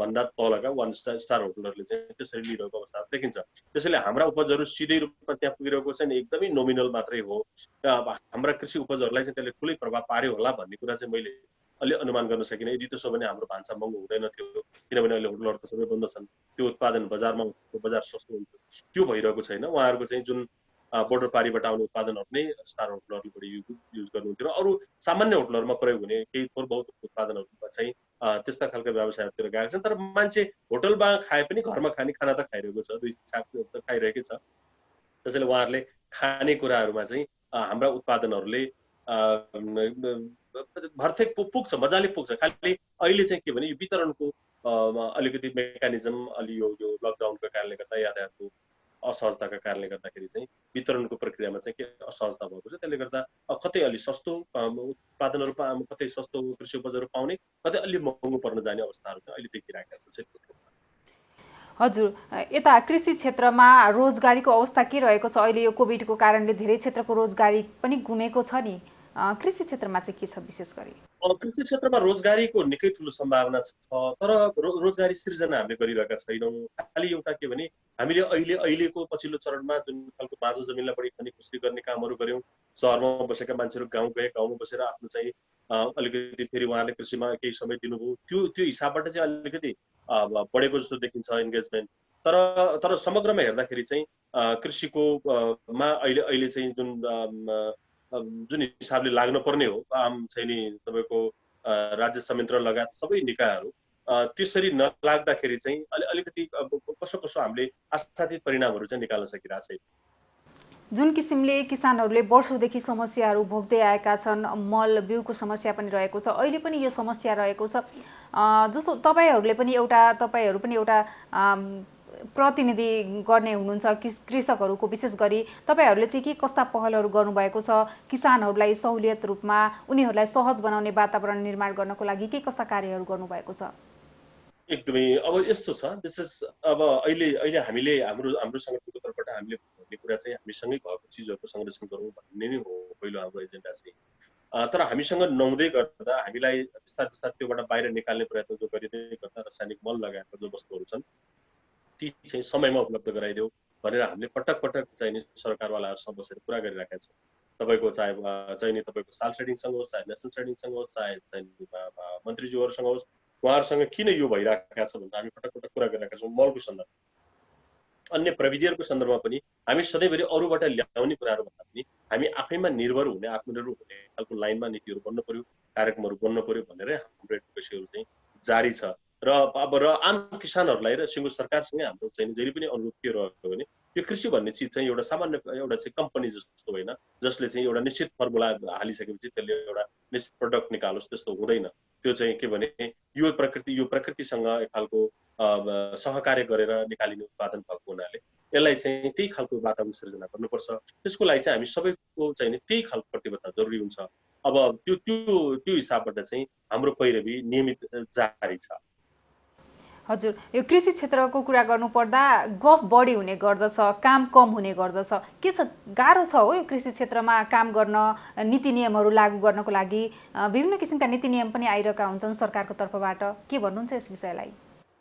भन्दा तलका 1 स्टार होटलहरूले चाहिँ त्यसरी लिइरहेको अवस्था देखिन्छ। त्यसैले हाम्रा उपजहरू सिधै रूपमा त्यहाँ पुगिरहेको चाहिँ एकदमै नोमिनल मात्रै हो। हाम्रा कृषि उपजहरूलाई चाहिँ त्यसले ठुलै प्रभाव पार्यो होला भन्ने कुरा चाहिँ मैले अलि अनुमान गर्न सकिनँ। यदि त्यसो भने हाम्रो भान्सा महँगो हुँदैन थियो, किनभने अहिले होटलहरू त सबै बन्द छन्। त्यो उत्पादन बजारमा बजार सस्तो हुन्छ, त्यो भइरहेको छैन। उहाँहरूको चाहिँ जुन बोर्डर पारीबाट आउने उत्पादनहरू नै स्टार होटलहरूले बढी युज गर्नुहुन्थ्यो र अरू सामान्य होटलहरूमा प्रयोग हुने केही थोर बहुत उत्पादनहरू चाहिँ त्यस्ता खालका व्यवसायहरूतिर गएका छन्। तर मान्छे होटलमा खाए पनि घरमा खाने खाना त खाइरहेको छ, दुई छाक त खाइरहेकै छ। त्यसैले उहाँहरूले खाने कुराहरूमा चाहिँ हाम्रा उत्पादनहरूले भर्थे पुग्छ, मजाले पुग्छ। खालि अहिले चाहिँ के भने यो वितरणको अलिकति मेकानिजम अलि यो लकडाउनको कारणले गर्दा यातायातको असहजताका कारणले गर्दाखेरि चाहिँ वितरणको प्रक्रियामा चाहिँ के असहजता भएको छ। त्यसले गर्दा कतै अलि सस्तो उत्पादनहरू कतै सस्तो कृषि उपजहरू पाउने, कतै अलि महँगो पर्न जाने अवस्थाहरू चाहिँ अहिले देखिरहेका छन्। हजुर, यता कृषि क्षेत्रमा रोजगारीको अवस्था के रहेको छ? अहिले यो कोभिडको कारणले धेरै क्षेत्रको रोजगारी पनि गुमेको छ नि, कृषि क्षेत्रमा चाहिँ के छ विशेष गरी? कृषि क्षेत्रमा रोजगारीको निकै ठुलो सम्भावना छ, तर रोजगारी सृजना हामीले गरिरहेका छैनौँ। खालि एउटा के भने हामीले अहिलेको पछिल्लो चरणमा जुन खालको बाँझो जमिनलाई बढी खनी खुस्री गर्ने कामहरू गऱ्यौँ। सहरमा बसेका मान्छेहरू गाउँ गए, गाउँमा बसेर आफ्नो चाहिँ अलिकति फेरि उहाँले कृषिमा केही समय दिनुभयो। त्यो हिसाबबाट चाहिँ अलिकति बढेको जस्तो देखिन्छ इन्गेजमेन्ट। तर समग्रमा हेर्दाखेरि चाहिँ कृषिको मा अहिले चाहिँ जुन हिसाबले लाग्न पर्ने हो, आम चाहिँ नि तपाईँको राज्य संयन्त्र लगायत सबै निकायहरू त्यसरी नलाग्दाखेरि चाहिँ अलिकति कसो हामीले आशातीत परिणामहरू चाहिँ निकाल्न सकिरहेको छैन। जुन किसिमले किसानहरूले वर्षौँदेखि समस्याहरू भोग्दै आएका छन्, मल बिउको समस्या पनि रहेको छ, अहिले पनि यो समस्या रहेको छ। जस्तो तपाईँहरू पनि एउटा प्रतिनिधि गर्ने हुनुहुन्छ कृषकहरूको, विशेष गरी तपाईँहरूले चाहिँ के कस्ता पहलहरू गर्नुभएको छ किसानहरूलाई सहुलियत रूपमा उनीहरूलाई सहज बनाउने वातावरण निर्माण गर्नको लागि के कस्ता कार्यहरू गर्नुभएको छ? एकदमै अब यस्तो छ, विशेष अब अहिले हामीले हाम्रो सङ्गठनको तर्फबाट हामीले भन्ने कुरा चाहिँ हामीसँगै भएको चिजहरूको संरक्षण गरौँ भन्ने नै हो पहिलो हाम्रो एजेन्डा चाहिँ। तर हामीसँग नहुँदै गर्दा हामीलाई बिस्तार त्योबाट बाहिर निकाल्ने प्रयत्न जो गरिँदै गर्दा रासायनिक मल लगाएका जो वस्तुहरू छन् ती चाहिँ समयमा उपलब्ध गराइदेऊ भनेर हामीले पटक चाहिँ सरकारवालाहरूसँग बसेर कुरा गरिरहेका छौँ। तपाईँको चाहे तपाईँको साल ट्रेडिङसँग होस्, चाहे नेसनल ट्रेडिङसँग होस्, चाहे मन्त्रीज्यूहरूसँग होस्, उहाँहरूसँग किन यो भइरहेका छ भनेर हामी पटक कुरा गरिरहेका छौँ। मलको सन्दर्भ अन्य प्रविधिहरूको सन्दर्भमा पनि हामी सधैँभरि अरूबाट ल्याउने कुराहरू भन्दा पनि हामी आफैमा निर्भर हुने, आत्मनिर्भर हुने खालको लाइनमा नीतिहरू बन्न पर्यो, कार्यक्रमहरू बन्न पर्यो भनेर हाम्रो एडभोकेसीहरू चाहिँ जारी छ। र आम किसानहरूलाई र सिङ्गो सरकारसँगै हाम्रो चाहिँ जहिले पनि अनुरोध के रहेको भने यो कृषि भन्ने चिज चाहिँ एउटा सामान्य एउटा चाहिँ कम्पनी जस्तो होइन जसले चाहिँ एउटा निश्चित फर्मुला हालिसकेपछि त्यसले एउटा निश्चित प्रडक्ट निकालोस्, त्यस्तो हुँदैन। त्यो चाहिँ के भने यो प्रकृतिसँग एक खालको सहकार्य गरेर निकालिने उत्पादन भएको हुनाले यसलाई चाहिँ त्यही खालको वातावरण सृजना गर्नुपर्छ। त्यसको लागि चाहिँ हामी सबैको चाहिँ त्यही खालको प्रतिबद्धता जरुरी हुन्छ। अब त्यो हिसाबबाट चाहिँ हाम्रो पैरवी नियमित जारी छ। हजुर, यो कृषि क्षेत्रको कुरा गर्नुपर्दा गफ बढी हुने गर्दछ, काम कम हुने गर्दछ। के छ, गाह्रो छ हो यो कृषि क्षेत्रमा काम गर्न, नीति नियमहरू लागू गर्नको लागि विभिन्न किसिमका नीति नियम पनि आइरहेका हुन्छन् सरकारको तर्फबाट। के भन्नुहुन्छ यस विषयलाई?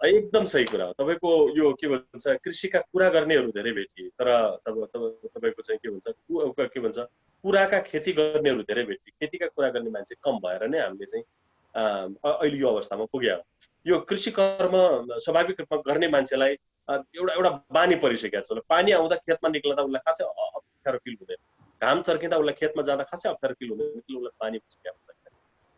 एकदम सही कुरा हो तपाईँको। यो के भन्छ, कृषिका कुरा गर्नेहरू धेरै भेटिए, तर तपाईँको चाहिँ के भन्छ कुराका खेती गर्नेहरू धेरै भेटिए। खेतीका कुरा गर्ने मान्छे कम भएर नै हामीले चाहिँ अहिले यो अवस्थामा पुग्यौँ। यो कृषि कर्म स्वाभाविक रूपमा गर्ने मान्छेलाई एउटा बानी परिसकेको छ। पानी आउँदा खेतमा निक्लदा उसलाई खासै अप्ठ्यारो फिल हुँदैन, घाम चर्किँदा उसलाई खेतमा जाँदा खासै अप्ठ्यारो फिल हुँदैन, उसलाई पानी भइसकेको हुन्छ।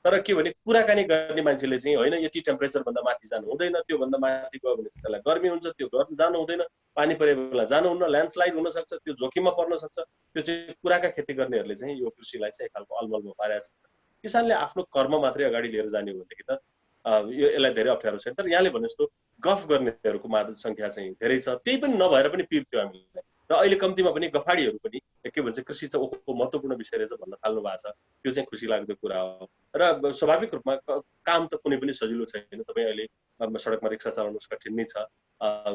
तर के भने कुराकानी गर्ने मान्छेले चाहिँ होइन यति टेम्परेचर भन्दा माथि जानु हुँदैन, त्यो भन्दा माथि गयो भने त्यसलाई गर्मी हुन्छ, त्यो गर्नु जानु हुँदैन, पानी परेको बेला जानुहुन्न, ल्यान्डस्लाइड हुन सक्छ, त्यो जोखिममा पर्न सक्छ। त्यो चाहिँ कुराका खेती गर्नेहरूले चाहिँ यो कृषिलाई चाहिँ एक खालको अलमलमा पारेको छ। किसानले आफ्नो कर्म मात्रै अगाडि लिएर जाने हो भनेदेखि त यसलाई धेरै अप्ठ्यारो छ। तर यहाँले भने जस्तो गफ गर्नेहरूको सङ्ख्या चाहिँ धेरै छ, त्यही पनि नभएर पनि पिर थियो हामीलाई। र अहिले कम्तीमा पनि गफाडीहरू पनि के भन्छ कृषि चाहिँ ओखोको महत्त्वपूर्ण विषय रहेछ भन्न थाल्नु भएको छ। त्यो चाहिँ खुसी लाग्दो कुरा हो। र स्वाभाविक रूपमा काम त कुनै पनि सजिलो छैन। तपाईँ अहिले सडकमा रिक्सा चलाउनु कठिन नै छ।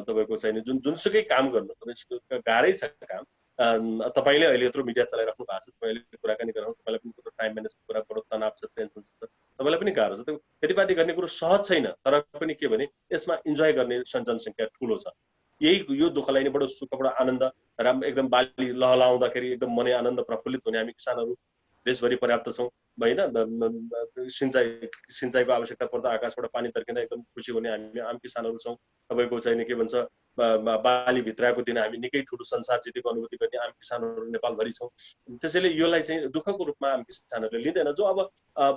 तपाईँको चाहिँ जुनसुकै काम गर्नु तपाईँ गाह्रै छ काम। तपाईँले अहिले यत्रो मिडिया चलाइराख्नु भएको छ, तपाईँले कुराकानी गराउनु, तपाईँलाई पनि कुरो टाइम म्यानेजमेन्ट कुरा बडो तनाव छ, टेन्सन छ, तपाईँलाई पनि गाह्रो छ। त्यो खेतीपाती गर्ने कुरो सहज छैन, तर पनि के भने यसमा इन्जोय गर्ने जनसङ्ख्या ठुलो छ। यही यो दुःखलाई नै बडो सुख, बडो आनन्द, राम्रो एकदम बाली लहलाउँदाखेरि एकदम मनै आनन्द प्रफुल्लित हुने हामी किसानहरू देशभरि पर्याप्त छौँ होइन। सिँचाइको आवश्यकता पर्दा आकाशबाट पानी तर्किँदा एकदम खुसी हुने हामी आम किसानहरू छौँ। तपाईँको चाहिँ के भन्छ बाली भित्राएको दिन हामी निकै ठुलो संसार जितेको अनुभूति गर्ने आम किसानहरू नेपालभरि छौँ। त्यसैले योलाई चाहिँ दुःखको रूपमा आम किसानहरूले लिँदैन। जो अब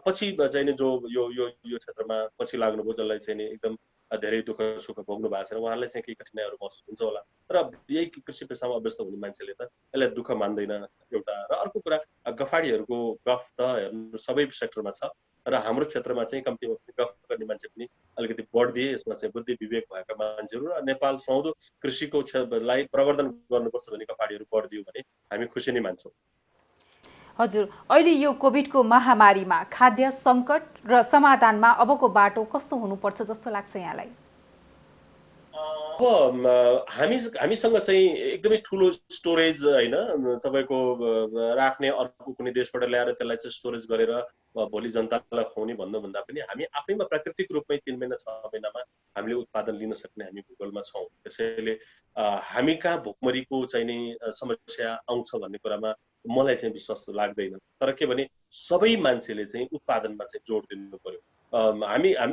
पछि चाहिँ जो यो क्षेत्रमा पछि लाग्नुभयो, जसलाई चाहिँ एकदम धेरै दुःख सुख भोग्नु भएको छैन, उहाँलाई चाहिँ केही कठिनाइहरू महसुस हुन्छ होला। तर यही कृषि पेसामा अभ्यस्त हुने मान्छेले त यसलाई दुःख मान्दैन एउटा। र अर्को कुरा गफाडीहरूको गफ त हेर्नु सबै सेक्टरमा छ, र हाम्रो क्षेत्रमा चाहिँ कम्तीमा पनि गफ गर्ने मान्छे पनि अलिकति बढ्दिए, यसमा चाहिँ बुद्धि विवेक भएका मान्छेहरू र नेपाल सुहाउँदो कृषिको क्षेत्रलाई प्रवर्धन गर्नुपर्छ भने गफाडीहरू बढ्दियो भने हामी खुसी नै मान्छौँ। हजुर, अहिले यो कोभिडको महामारीमा खाद्य सङ्कट र समाधानमा अबको बाटो कस्तो हुनुपर्छ जस्तो लाग्छ यहाँलाई? अब हामीसँग चाहिँ एकदमै ठुलो स्टोरेज होइन, तपाईँको राख्ने अर्को कुनै देशबाट ल्याएर त्यसलाई चाहिँ स्टोरेज गरेर भोलि जनतालाई खुवाउने भन्नुभन्दा पनि हामी आफैमा प्राकृतिक रूपमै 3 महिना 6 महिनामा हामीले उत्पादन लिन सक्ने हामी भूगोलमा छौँ। त्यसैले हामी कहाँ भोकमरीको चाहिँ नि समस्या आउँछ भन्ने कुरामा मलाई चाहिँ विश्वास लाग्दैन। तर के भने सबै मान्छेले चाहिँ उत्पादनमा चाहिँ जोड दिनु पर्यो।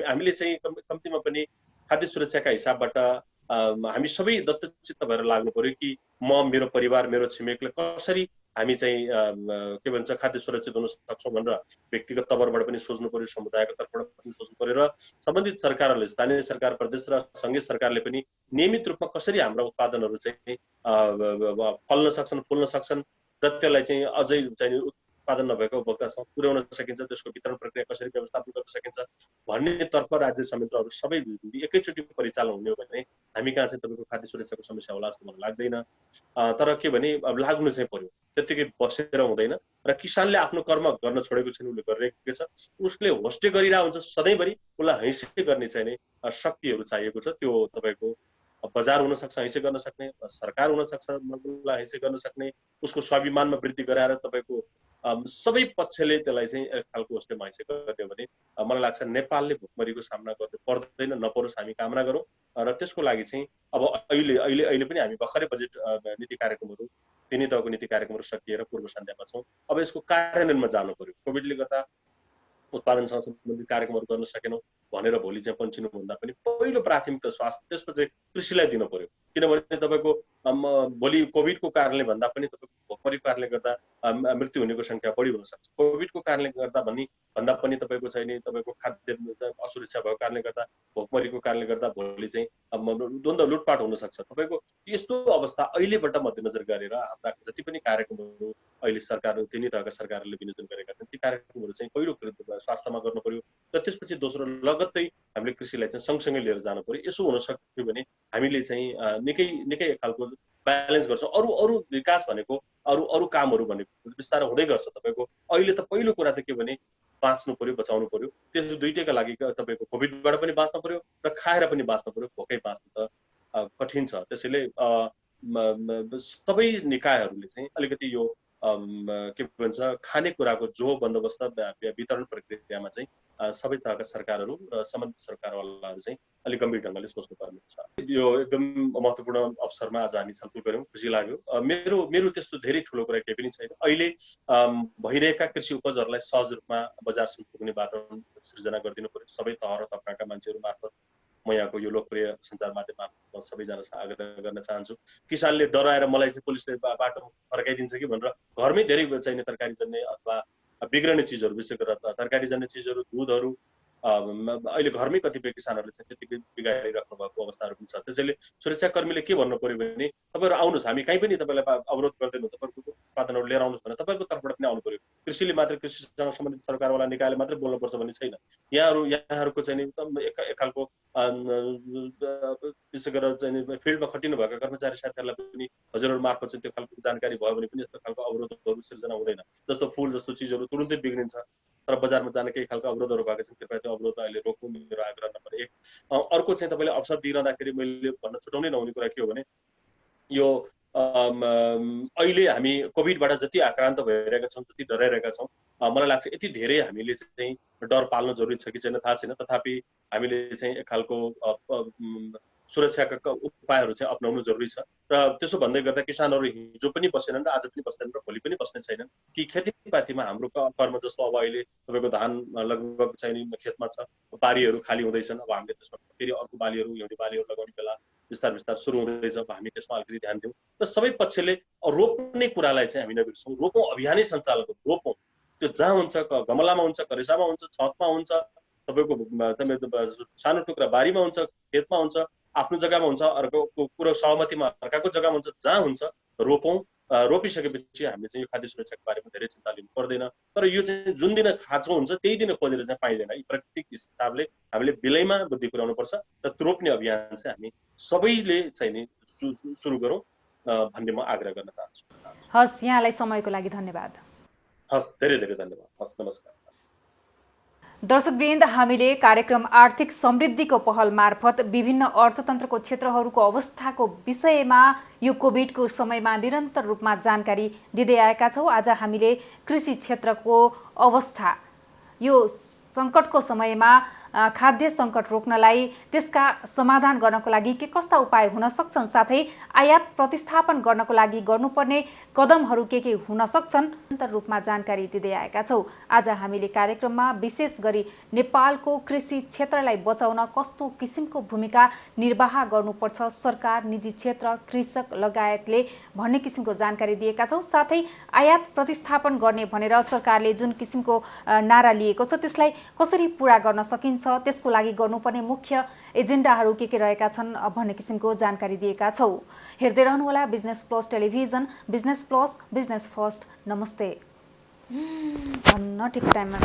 हामीले चाहिँ कम्तीमा पनि खाद्य सुरक्षाका हिसाबबाट हामी सबै दत्तचित्त भएर लाग्नु पर्यो कि म, मेरो परिवार, मेरो छिमेकले कसरी हामी चाहिँ के भन्छ खाद्य सुरक्षित हुन सक्छौँ भनेर व्यक्तिगत तवरबाट पनि सोच्नु पर्यो, समुदायको तर्फबाट पनि सोच्नु पर्यो, र सम्बन्धित सरकारहरूले, स्थानीय सरकार, प्रदेश र सङ्घीय सरकारले पनि नियमित रूपमा कसरी हाम्रा उत्पादनहरू चाहिँ फल्न सक्छन्, फुल्न सक्छन् र त्यसलाई चाहिँ अझै चाहिँ उत्पादन नभएको उपभोक्तासम्म पुर्याउन सकिन्छ, त्यसको वितरण प्रक्रिया कसरी व्यवस्थापन गर्न सकिन्छ भन्ने तर्फ राज्य संयन्त्रहरू सबै एकैचोटि परिचालन हुने हो भने हामी कहाँ चाहिँ तपाईँको खाद्य सुरक्षाको समस्या होला जस्तो मलाई लाग्दैन। तर के भने अब लाग्नु चाहिँ पर्यो, त्यत्तिकै बसेर हुँदैन। र किसानले आफ्नो कर्म गर्न छोडेको छैन, उसले गरिरहेको छ। उसले होस्टे गरिरहेको हुन्छ सधैँभरि, उसलाई हैसियत गर्ने चाहिँ नै शक्तिहरू चाहिएको छ। त्यो तपाईँको बजार हुन सक्छ हैसियत गर्न सक्ने, सरकार हुन सक्छ उसलाई हैसियत गर्न सक्ने, उसको स्वाभिमानमा वृद्धि गराएर तपाईँको सबै पक्षले त्यसलाई चाहिँ एक खालको होस्टेमा हैसियत गर्यो भने मलाई लाग्छ नेपालले भोकमरीको सामना गर्नु पर्दैन, नपरोस् हामी कामना गरौँ। र त्यसको लागि चाहिँ अब अहिले पनि हामी भर्खरै बजेट नीति कार्यक्रमहरू 3 तहको नीति कार्यक्रमहरू सकिएर पूर्व सन्ध्यामा छौँ। अब यसको कार्यान्वयनमा जानु पर्यो। कोभिडले गर्दा उत्पादनसँग सम्बन्धित कार्यक्रमहरू गर्न सकेनौँ भनेर भोलि चाहिँ पन्छिनुभन्दा पनि पहिलो प्राथमिकता स्वास्थ्य, त्यसपछि कृषिलाई दिनु पर्यो। किनभने तपाईँको भोलि कोभिडको कारणले भन्दा पनि तपाईँको भोकमरीको कारणले गर्दा मृत्यु हुनेको सङ्ख्या बढी हुन सक्छ। कोभिडको कारणले गर्दा भन्दा पनि तपाईँको चाहिँ नि तपाईँको खाद्य असुरक्षा भएको कारणले गर्दा, भोकमरीको कारणले गर्दा भोलि चाहिँ द्वन्द्व लुटपाट हुन सक्छ। तपाईँको यस्तो अवस्था अहिलेबाट मध्यनजर गरेर हाम्रा जति पनि कार्यक्रमहरू अहिले सरकारहरू 3 तहका सरकारहरूले विनियोजन गरेका छन्, ती कार्यक्रमहरू चाहिँ पहिलो स्वास्थ्यमा गर्नु पर्यो र त्यसपछि दोस्रो लगत्तै हामीले कृषिलाई चाहिँ सँगसँगै लिएर जानु पर्यो। यसो हुन सक्यो भने हामीले चाहिँ निकै खालको ब्यालेन्स गर्छौँ। अरू विकास भनेको अरू कामहरू भनेको बिस्तारै हुँदै गर्छ। तपाईँको अहिले त पहिलो कुरा त के भने बाँच्नु पर्यो, बचाउनु पर्यो। त्यस दुईटैका लागि तपाईँको कोभिडबाट पनि बाँच्नु पर्यो र खाएर पनि बाँच्नु पर्यो। भोकै बाँच्नु त कठिन छ। त्यसैले सबै निकायहरूले चाहिँ अलिकति यो के भन्छ खानेकुराको जो बन्दोबस्त वितरण प्रक्रियामा चाहिँ सबै तहका सरकारहरू र सम्बन्धित सरकारवालाहरू चाहिँ अलिक गम्भीर ढङ्गले सोच्नुपर्ने छ। यो एकदम महत्त्वपूर्ण अवसरमा आज हामी छलफल गऱ्यौँ, खुसी लाग्यो। मेरो त्यस्तो धेरै ठुलो कुरा केही पनि छैन। अहिले भइरहेका कृषि उपजहरूलाई सहज रूपमा बजारसम्म पुग्ने वातावरण सृजना गरिदिनु पर्यो। सबै तह र तबकाका मान्छेहरू मार्फत म यहाँको यो लोकप्रिय सञ्चार माध्यम मार्फत सबैजना आग्रह गर्न चाहन्छु। किसानले डराएर मलाई चाहिँ पुलिसले बाटो फर्काइदिन्छ कि भनेर घरमै धेरै चाहिने तरकारी जन्ने अथवा बिग्रने चिजहरू, विशेष गरेर तरकारी जन्ने चिजहरू, दुधहरू अहिले घरमै कतिपय किसानहरूले चाहिँ त्यतिकै बिगारिराख्नु भएको अवस्थाहरू पनि छ। त्यसैले सुरक्षाकर्मीले के भन्नु पर्यो भने तपाईँहरू आउनुहोस्, हामी कहीँ पनि तपाईँलाई अवरोध गर्दैनौँ, तपाईँहरूको उत्पादनहरू लिएर आउनुहोस् भने तपाईँको तर्फबाट पनि आउनु पर्यो। कृषिले मात्र, कृषिसँग सम्बन्धित सरकारवाला निकायले मात्रै बोल्नुपर्छ भन्ने छैन। यहाँहरूको चाहिँ एकदम एक खालको विशेष गरेर चाहिँ फिल्डमा खटिनु भएका कर्मचारी साथीहरूलाई पनि हजुरहरू मार्फत चाहिँ त्यो खालको जानकारी भयो भने पनि यस्तो खालको अवरोधहरू सिर्जना हुँदैन। जस्तो फुल जस्तो चिजहरू तुरुन्तै बिग्रिन्छ, तर बजारमा जाने केही खालको अवरोधहरू भएको छ, कृपया त्यो अवरोध अहिले रोक्नु, मेरो आग्रह नम्बर 1। अर्को चाहिँ तपाईँले अवसर दिइरहँदाखेरि मैले भन्न छुटाउनै नहुने कुरा के हो भने यो अहिले हामी कोभिडबाट जति आक्रान्त भइरहेका छौँ, जति डराइरहेका छौँ, मलाई लाग्छ यति धेरै हामीले चाहिँ डर पाल्न जरुरी छ कि छैन थाहा छैन। तथापि हामीले चाहिँ एक खालको सुरक्षाका उपायहरू चाहिँ अपनाउनु जरुरी छ। र त्यसो भन्दै गर्दा किसानहरू हिजो पनि बसेनन् र आज पनि बस्दैनन् र भोलि पनि बस्ने छैनन् कि खेतीपातीमा हाम्रो कर्म जस्तो अब अहिले तपाईँको धान लगभग चाहिँ खेतमा छ, बारीहरू खाली हुँदैछन्। अब हामीले त्यसमा फेरि अर्को बालीहरू, हिउँदे बालीहरू लगाउने बेला बिस्तार बिस्तार सुरु हुँदैछ। अब हामी त्यसमा अलिकति ध्यान दिउँ र सबै पक्षले रोप्ने कुरालाई चाहिँ हामी नबिर्सौँ। रोपौँ, अभियानै सञ्चालन गरौँ, रोपौँ। त्यो जहाँ हुन्छ, गमलामा हुन्छ, करेसामा हुन्छ, छतमा हुन्छ, तपाईँको सानो टुक्रा बारीमा हुन्छ, खेतमा हुन्छ, आफ्नो जग्गामा हुन्छ, अर्को कुरो सहमतिमा अर्काको जग्गामा हुन्छ, जहाँ हुन्छ रोपौँ। रोपिसकेपछि हामीले चाहिँ यो खाद्य सुरक्षाको बारेमा धेरै चिन्ता लिनु पर्दैन। तर यो चाहिँ जुन दिन खाँचो हुन्छ त्यही दिन खोजेर चाहिँ पाइँदैन। यी प्राकृतिक हिसाबले हामीले बिलैमा बुद्धि पुर्याउनुपर्छ र रोप्ने अभियान चाहिँ हामी सबैले चाहिँ नि सुरु गरौँ भन्ने म आग्रह गर्न चाहन्छु। हस्, यहाँलाई समयको लागि धन्यवाद। हस्, धेरै धेरै धन्यवाद। हस्, नमस्कार। दर्शकवृन्द, हामीले कार्यक्रम आर्थिक समृद्धिको पहल मार्फत विभिन्न अर्थतन्त्रको क्षेत्रहरूको अवस्थाको विषयमा यो कोभिडको समयमा निरन्तर रूपमा जानकारी दिँदै आएका छौँ। आज हामीले कृषि क्षेत्रको अवस्था, यो सङ्कटको समयमा खाद्य सङ्कट रोक्नलाई, त्यसका समाधान गर्नको लागि के कस्ता उपाय हुन सक्छन्, साथै आयात प्रतिस्थापन गर्नको लागि गर्नुपर्ने कदमहरू के हुन सक्छन् निरन्तर रूपमा जानकारी दिँदै आएका छौँ। आज हामीले कार्यक्रममा विशेष गरी नेपालको कृषि क्षेत्रलाई बचाउन कस्तो किसिमको भूमिका निर्वाह गर्नुपर्छ सरकार, निजी क्षेत्र, कृषक लगायतले भन्ने किसिमको जानकारी दिएका छौँ। साथै आयात प्रतिस्थापन गर्ने भनेर सरकारले जुन किसिमको नारा लिएको छ त्यसलाई कसरी पूरा गर्न सकिन्छ, त्यसको लागि गर्नुपर्ने मुख्य एजेन्डाहरू के रहेका छन् भन्ने किसिमको जानकारी दिएका छौँ। हेर्दै रहनुहोला business plus television. Business plus, business first. नमस्ते। ठिक टाइममा